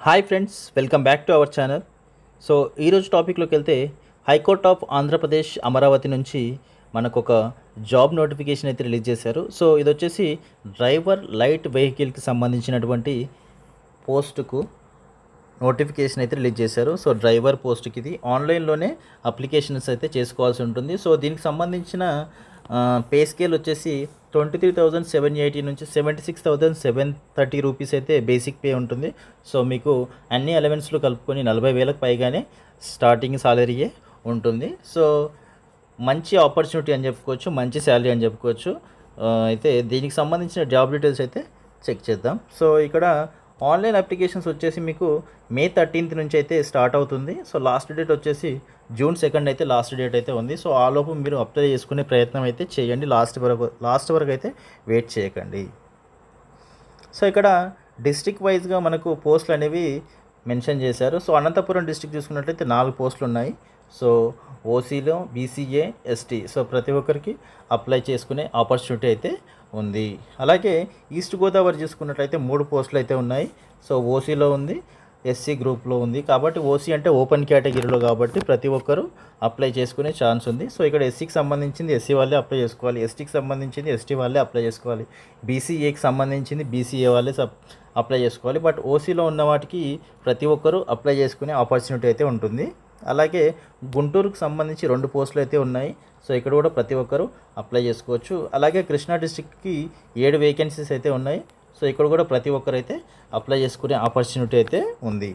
Hi friends, welcome back to our channel. So ఈరోజు టాపిక్లోకి వెళ్తే హైకోర్ట్ ఆఫ్ ఆంధ్రప్రదేశ్ అమరావతి నుంచి మనకు ఒక జాబ్ నోటిఫికేషన్ అయితే రిలీజ్ చేశారు. సో ఇది వచ్చేసి డ్రైవర్ లైట్ వెహికల్కి సంబంధించినటువంటి పోస్టుకు నోటిఫికేషన్ అయితే రిలీజ్ చేశారు. సో డ్రైవర్ పోస్ట్కి ఇది ఆన్లైన్లోనే అప్లికేషన్స్ అయితే చేసుకోవాల్సి ఉంటుంది. సో దీనికి సంబంధించిన పే స్కేల్ వచ్చేసి 23,780 నుంచి 76,730 రూపీస్ అయితే బేసిక్ పే ఉంటుంది. సో మీకు అన్ని అలవెన్స్లు కలుపుకొని 40,000కు పైగానే స్టార్టింగ్ సాలరీయే ఉంటుంది. సో మంచి ఆపర్చునిటీ అని చెప్పుకోవచ్చు, మంచి శాలరీ అని చెప్పుకోవచ్చు. అయితే దీనికి సంబంధించిన జాబ్ డీటెయిల్స్ అయితే చెక్ చేద్దాం. సో ఇక్కడ ఆన్లైన్ అప్లికేషన్స్ వచ్చేసి మీకు May 13th నుంచి అయితే స్టార్ట్ అవుతుంది. సో లాస్ట్ డేట్ వచ్చేసి June 2 అయితే లాస్ట్ డేట్ అయితే ఉంది. సో ఆ లోపు మీరు అప్లై చేసుకునే ప్రయత్నం అయితే చేయండి. లాస్ట్ వరకు అయితే వెయిట్ చేయకండి. సో ఇక్కడ డిస్ట్రిక్ట్ వైజ్గా మనకు పోస్టులు అనేవి మెన్షన్ చేశారు. సో అనంతపురం డిస్ట్రిక్ట్ చూసుకున్నట్లయితే 4 పోస్టులు ఉన్నాయి. సో ఓసీలో బీసీఏ ఎస్టీ సో ప్రతి ఒక్కరికి అప్లై చేసుకునే ఆపర్చునిటీ అయితే ఉంది. అలాగే ఈస్ట్ గోదావరి చూసుకున్నట్లయితే 3 పోస్టులు అయితే ఉన్నాయి. సో ఓసీలో ఉంది, ఎస్సీ గ్రూప్లో ఉంది. కాబట్టి ఓసీ అంటే ఓపెన్ కేటగిరీలో కాబట్టి ప్రతి ఒక్కరు అప్లై చేసుకునే ఛాన్స్ ఉంది. సో ఇక్కడ ఎస్సీకి సంబంధించింది ఎస్సీ వాళ్ళే అప్లై చేసుకోవాలి, ఎస్టీకి సంబంధించింది ఎస్టీ వాళ్ళే అప్లై చేసుకోవాలి, బీసీఏకి సంబంధించింది బీసీఏ వాళ్ళే అప్లై చేసుకోవాలి. బట్ ఓసీలో ఉన్న వాటికి ప్రతి ఒక్కరు అప్లై చేసుకునే ఆపర్చునిటీ అయితే ఉంటుంది. అలాగే గుంటూరుకు సంబంధించి 2 పోస్టులు అయితే ఉన్నాయి. సో ఇక్కడ కూడా ప్రతి ఒక్కరు అప్లై చేసుకోవచ్చు. అలాగే కృష్ణా డిస్ట్రిక్ట్కి 7 వేకెన్సీస్ అయితే ఉన్నాయి. సో ఇక్కడ కూడా ప్రతి ఒక్కరైతే అప్లై చేసుకునే ఆపర్చునిటీ అయితే ఉంది.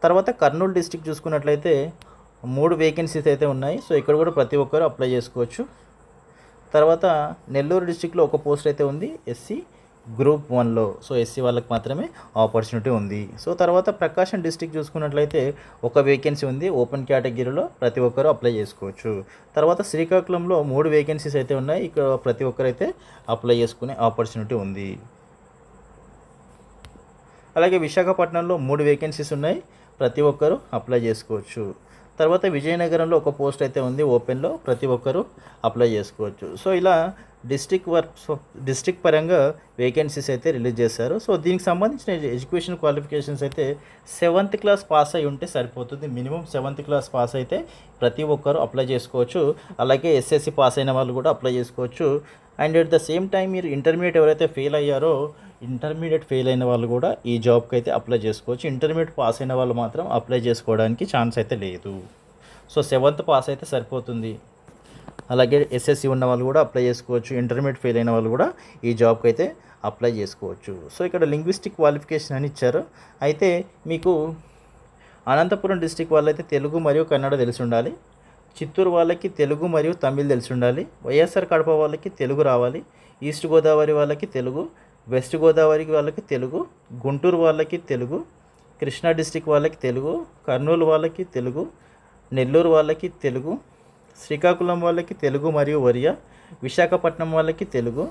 తర్వాత కర్నూలు డిస్ట్రిక్ట్ చూసుకున్నట్లయితే 3 వేకెన్సీస్ అయితే ఉన్నాయి. సో ఇక్కడ కూడా ప్రతి ఒక్కరు అప్లై చేసుకోవచ్చు. తర్వాత నెల్లూరు డిస్ట్రిక్ట్లో 1 పోస్ట్ అయితే ఉంది ఎస్సీ గ్రూప్ 1లో. సో ఎస్సీ వాళ్ళకి మాత్రమే ఆపర్చునిటీ ఉంది. సో తర్వాత ప్రకాశం డిస్ట్రిక్ట్ చూసుకున్నట్లయితే 1 వేకెన్సీ ఉంది, ఓపెన్ కేటగిరీలో ప్రతి ఒక్కరు అప్లై చేసుకోవచ్చు. తర్వాత శ్రీకాకుళంలో 3 వేకెన్సీస్ అయితే ఉన్నాయి. ఇక్కడ ప్రతి ఒక్కరైతే అప్లై చేసుకునే ఆపర్చునిటీ ఉంది. అలాగే విశాఖపట్నంలో 3 వేకెన్సీస్ ఉన్నాయి, ప్రతి ఒక్కరు అప్లై చేసుకోవచ్చు. తర్వాత విజయనగరంలో 1 పోస్ట్ అయితే ఉంది ఓపెన్లో, ప్రతి ఒక్కరు అప్లై చేసుకోవచ్చు. సో ఇలా డిస్ట్రిక్ట్ పరంగా వేకెన్సీస్ అయితే రిలీజ్ చేశారు. సో దీనికి సంబంధించిన ఎడ్యుకేషన్ క్వాలిఫికేషన్స్ అయితే 7th క్లాస్ పాస్ అయి ఉంటే సరిపోతుంది. మినిమం 7th క్లాస్ పాస్ అయితే ప్రతి ఒక్కరు అప్లై చేసుకోవచ్చు. అలాగే ఎస్ఎస్సి పాస్ అయిన వాళ్ళు కూడా అప్లై చేసుకోవచ్చు. And at the same time మీరు ఇంటర్మీడియట్ ఎవరైతే ఫెయిల్ అయ్యారో ఇంటర్మీడియట్ ఫెయిల్ అయిన వాళ్ళు కూడా ఈ జాబ్కి అయితే అప్లై చేసుకోవచ్చు. ఇంటర్మీడియట్ పాస్ అయిన వాళ్ళు మాత్రం అప్లై చేసుకోవడానికి ఛాన్స్ అయితే లేదు. సో 7th పాస్ అయితే సరిపోతుంది. అలాగే ఎస్ఎస్సి ఉన్న వాళ్ళు కూడా అప్లై చేసుకోవచ్చు. ఇంటర్మీడియట్ ఫెయిల్ అయిన వాళ్ళు కూడా ఈ జాబ్కి అయితే అప్లై చేసుకోవచ్చు. సో ఇక్కడ లింగ్విస్టిక్ క్వాలిఫికేషన్ అని ఇచ్చారు. అయితే మీకు అనంతపురం డిస్ట్రిక్ట్ వాళ్ళైతే తెలుగు మరియు కన్నడ తెలిసి ఉండాలి, చిత్తూరు వాళ్ళకి తెలుగు మరియు తమిళ్ తెలిసి ఉండాలి, వైఎస్ఆర్ కడప వాళ్ళకి తెలుగు రావాలి, ఈస్ట్ గోదావరి వాళ్ళకి తెలుగు, వెస్ట్ గోదావరి వాళ్ళకి తెలుగు, గుంటూరు వాళ్ళకి తెలుగు, కృష్ణా డిస్ట్రిక్ట్ వాళ్ళకి తెలుగు, కర్నూలు వాళ్ళకి తెలుగు, నెల్లూరు వాళ్ళకి తెలుగు, శ్రీకాకుళం వాళ్ళకి తెలుగు మరియు ఒరియా, విశాఖపట్నం వాళ్ళకి తెలుగు,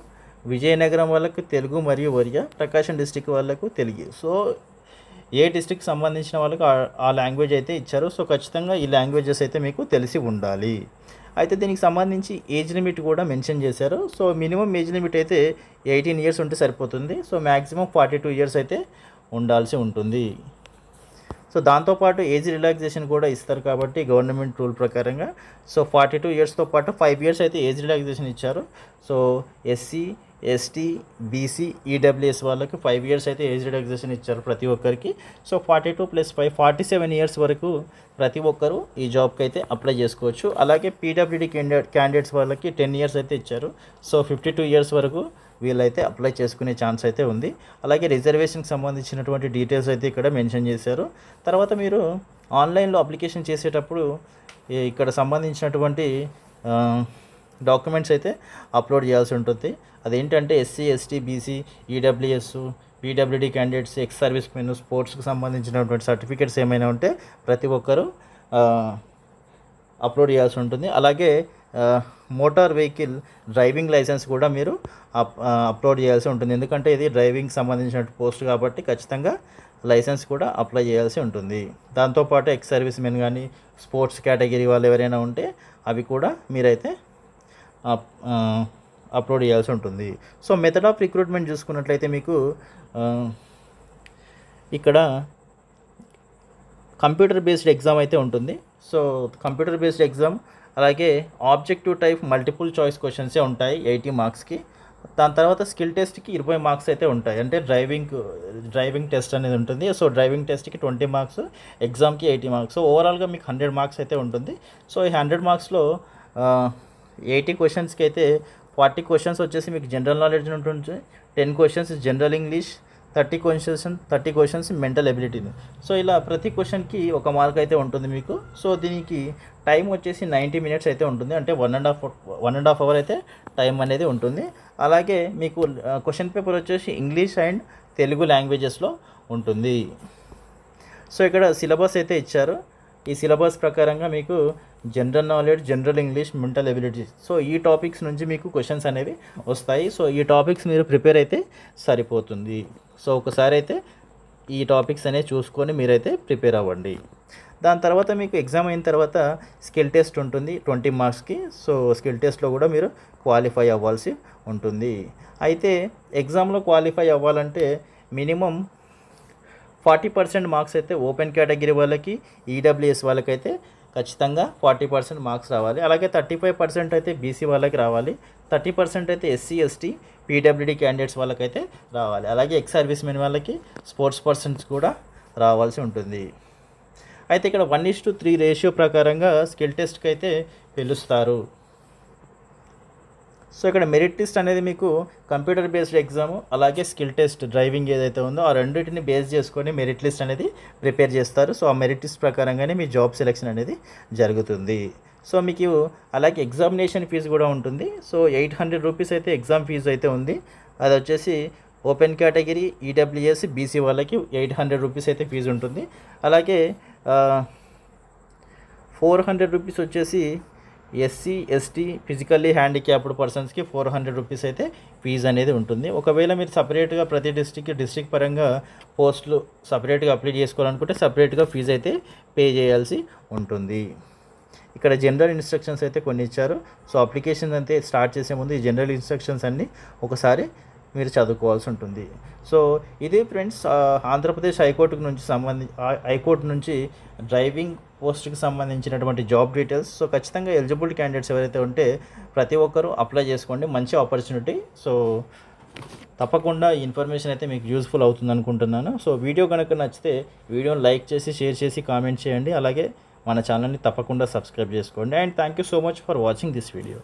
విజయనగరం వాళ్ళకి తెలుగు మరియు ఒరియా, ప్రకాశం డిస్ట్రిక్ట్ వాళ్ళకు తెలుగు. సో ఏ డిస్ట్రిక్ట్ సంబంధించిన వాళ్ళకి ఆ లాంగ్వేజ్ అయితే ఇచ్చారు. సో ఖచ్చితంగా ఈ లాంగ్వేజెస్ అయితే మీకు తెలిసి ఉండాలి. అయితే దీనికి సంబంధించి ఏజ్ లిమిట్ కూడా మెన్షన్ చేశారు. సో మినిమం ఏజ్ లిమిట్ అయితే 18 ఇయర్స్ ఉంటే సరిపోతుంది. సో మ్యాక్సిమం 42 ఇయర్స్ అయితే ఉండాల్సి ఉంటుంది. సో దాంతోపాటు ఏజ్ రిలాక్సేషన్ కూడా ఇస్తారు కాబట్టి గవర్నమెంట్ రూల్ ప్రకారంగా. సో 42 ఇయర్స్తో పాటు 5 ఇయర్స్ అయితే ఏజ్ రిలాక్సేషన్ ఇచ్చారు. So SC, ST, BC, EWS వాళ్ళకి 5 ఇయర్స్ అయితే ఏజ్ రిలాక్సేషన్ ఇచ్చారు ప్రతి ఒక్కరికి. సో 42 + 5 47 ఇయర్స్ వరకు ప్రతి ఒక్కరు ఈ జాబ్కి అయితే అప్లై చేసుకోవచ్చు. అలాగే పీడబ్ల్యూడీ క్యాండిడేట్స్ వాళ్ళకి 10 ఇయర్స్ అయితే ఇచ్చారు. సో 52 ఇయర్స్ వరకు వీళ్ళైతే అప్లై చేసుకునే ఛాన్స్ అయితే ఉంది. అలాగే రిజర్వేషన్కి సంబంధించినటువంటి డీటెయిల్స్ అయితే ఇక్కడ మెన్షన్ చేశారు. తర్వాత మీరు ఆన్లైన్లో అప్లికేషన్ చేసేటప్పుడు ఇక్కడ సంబంధించినటువంటి డాక్యుమెంట్స్ అయితే అప్లోడ్ చేయాల్సి ఉంటుంది. అదేంటంటే SC, ST, BC, EWS, PWD candidates, ex service men, స్పోర్ట్స్కి సంబంధించినటువంటి సర్టిఫికేట్స్ ఏమైనా ఉంటే ప్రతి ఒక్కరు అప్లోడ్ చేయాల్సి ఉంటుంది. అలాగే మోటార్ వెహికల్ డ్రైవింగ్ లైసెన్స్ కూడా మీరు అప్లోడ్ చేయాల్సి ఉంటుంది. ఎందుకంటే ఇది డ్రైవింగ్ సంబంధించిన పోస్ట్ కాబట్టి ఖచ్చితంగా లైసెన్స్ కూడా అప్లై చేయాల్సి ఉంటుంది. దాంతోపాటు ఎక్స్ సర్వీస్ మెన్ కానీ స్పోర్ట్స్ కేటగిరీ వాళ్ళు ఎవరైనా ఉంటే అవి కూడా మీరైతే అప్లోడ్ చేయాల్సి ఉంటుంది. సో మెథడ్ ఆఫ్ రిక్రూట్మెంట్ చూసుకున్నట్లయితే మీకు ఇక్కడ కంప్యూటర్ బేస్డ్ ఎగ్జామ్ అయితే ఉంటుంది. సో కంప్యూటర్ బేస్డ్ ఎగ్జామ్, అలాగే ఆబ్జెక్టివ్ టైప్ మల్టిపుల్ చాయిస్ క్వశ్చన్సే ఉంటాయి 80 మార్క్స్కి. దాని తర్వాత స్కిల్ టెస్ట్కి 20 మార్క్స్ అయితే ఉంటాయి. అంటే డ్రైవింగ్ టెస్ట్ అనేది ఉంటుంది. సో డ్రైవింగ్ టెస్ట్కి 20 మార్క్స్, ఎగ్జామ్కి 80 మార్క్స్. సో ఓవరాల్గా మీకు 100 మార్క్స్ అయితే ఉంటుంది. సో ఈ 100 మార్క్స్లో 80 క్వశ్చన్స్కి అయితే 40 క్వశ్చన్స్ వచ్చేసి మీకు జనరల్ నాలెడ్జ్ ఉంటుంది, 10 questions general English, 30 questions mental ఎబిలిటీని. సో ఇలా ప్రతి క్వశ్చన్కి 1 మార్క్ అయితే ఉంటుంది మీకు. సో దీనికి టైం వచ్చేసి 90 మినిట్స్ అయితే ఉంటుంది. అంటే 1.5 అవర్ అయితే టైం అనేది ఉంటుంది. అలాగే మీకు క్వశ్చన్ పేపర్ వచ్చేసి ఇంగ్లీష్ అండ్ తెలుగు లాంగ్వేజెస్లో ఉంటుంది. సో ఇక్కడ సిలబస్ అయితే ఇచ్చారు. ఈ సిలబస్ ప్రకారంగా మీకు general knowledge, general English, mental abilities, so ఈ టాపిక్స్ నుంచి మీకు క్వశ్చన్స్ అనేవి వస్తాయి. సో ఈ టాపిక్స్ మీరు ప్రిపేర్ అయితే సరిపోతుంది. సో ఒకసారి అయితే ఈ టాపిక్స్ అనేవి చూసుకొని మీరైతే ప్రిపేర్ అవ్వండి. దాని తర్వాత మీకు ఎగ్జామ్ అయిన తర్వాత స్కిల్ టెస్ట్ ఉంటుంది 20 మార్క్స్కి. సో స్కిల్ టెస్ట్లో కూడా మీరు క్వాలిఫై అవ్వాల్సి ఉంటుంది. అయితే ఎగ్జామ్లో క్వాలిఫై అవ్వాలంటే మినిమం 40% మార్క్స్ అయితే ఓపెన్ కేటగిరీ వాళ్ళకి, ఈడబ్ల్యూఎస్ వాళ్ళకైతే ఖచ్చితంగా 40% మార్క్స్ రావాలి. అలాగే 35% అయితే బీసీ వాళ్ళకి రావాలి, 30% అయితే ఎస్సీ, ఎస్టీ, పీడబ్ల్యూడీ క్యాండిడేట్స్ వాళ్ళకైతే రావాలి. అలాగే ఎక్స్ సర్వీస్ మెన్ వాళ్ళకి, స్పోర్ట్స్ పర్సన్స్ కూడా రావాల్సి ఉంటుంది. అయితే ఇక్కడ 1:3 రేషియో ప్రకారంగా స్కిల్ టెస్ట్కి అయితే పిలుస్తారు. సో ఇక్కడ మెరిట్ లిస్ట్ అనేది మీకు కంప్యూటర్ బేస్డ్ ఎగ్జామ్, అలాగే స్కిల్ టెస్ట్ డ్రైవింగ్ ఏదైతే ఉందో ఆ రెండింటిని బేస్ చేసుకొని మెరిట్ లిస్ట్ అనేది ప్రిపేర్ చేస్తారు. సో ఆ మెరిట్ లిస్ట్ ప్రకారంగానే మీ జాబ్ సెలెక్షన్ అనేది జరుగుతుంది. సో మీకు అలాగే ఎగ్జామినేషన్ ఫీజు కూడా ఉంటుంది. సో 800 రూపీస్ అయితే ఎగ్జామ్ ఫీజు అయితే ఉంది. అది వచ్చేసి ఓపెన్ కేటగిరీ, ఈడబ్ల్యూఎస్, బీసీ వాళ్ళకి 800 రూపీస్ అయితే ఫీజు ఉంటుంది. అలాగే 400 రూపీస్ వచ్చేసి ఎస్సీ, ఎస్టీ, ఫిజికల్లీ హ్యాండిక్యాప్డ్ పర్సన్స్కి 400 రూపీస్ అయితే ఫీజు అనేది ఉంటుంది. ఒకవేళ మీరు సపరేట్గా ప్రతి డిస్ట్రిక్ట్ పరంగా పోస్టులు సపరేట్గా అప్లై చేసుకోవాలనుకుంటే సపరేట్గా ఫీజు అయితే పే చేయాల్సి ఉంటుంది. ఇక్కడ జనరల్ ఇన్స్ట్రక్షన్స్ అయితే కొన్ని ఇచ్చారు. సో అప్లికేషన్ అయితే స్టార్ట్ చేసే ముందు ఈ జనరల్ ఇన్స్ట్రక్షన్స్ అన్నీ ఒకసారి మీరు చదువుకోవాల్సి ఉంటుంది. సో ఇది ఫ్రెండ్స్, ఆంధ్రప్రదేశ్ హైకోర్టు నుంచి డ్రైవింగ్ పోస్ట్కి సంబంధించినటువంటి జాబ్ డీటెయిల్స్. సో ఖచ్చితంగా ఎలిజిబుల్ క్యాండిడేట్స్ ఎవరైతే ఉంటే ప్రతి ఒక్కరూ అప్లై చేసుకోండి, మంచి ఆపర్చునిటీ. సో తప్పకుండా ఈ ఇన్ఫర్మేషన్ అయితే మీకు యూస్ఫుల్ అవుతుంది అనుకుంటున్నాను. సో వీడియో కనుక నచ్చితే వీడియోని లైక్ చేసి, షేర్ చేసి, కామెంట్ చేయండి. అలాగే మన ఛానల్ని తప్పకుండా సబ్స్క్రైబ్ చేసుకోండి. And thank you so much for watching this video.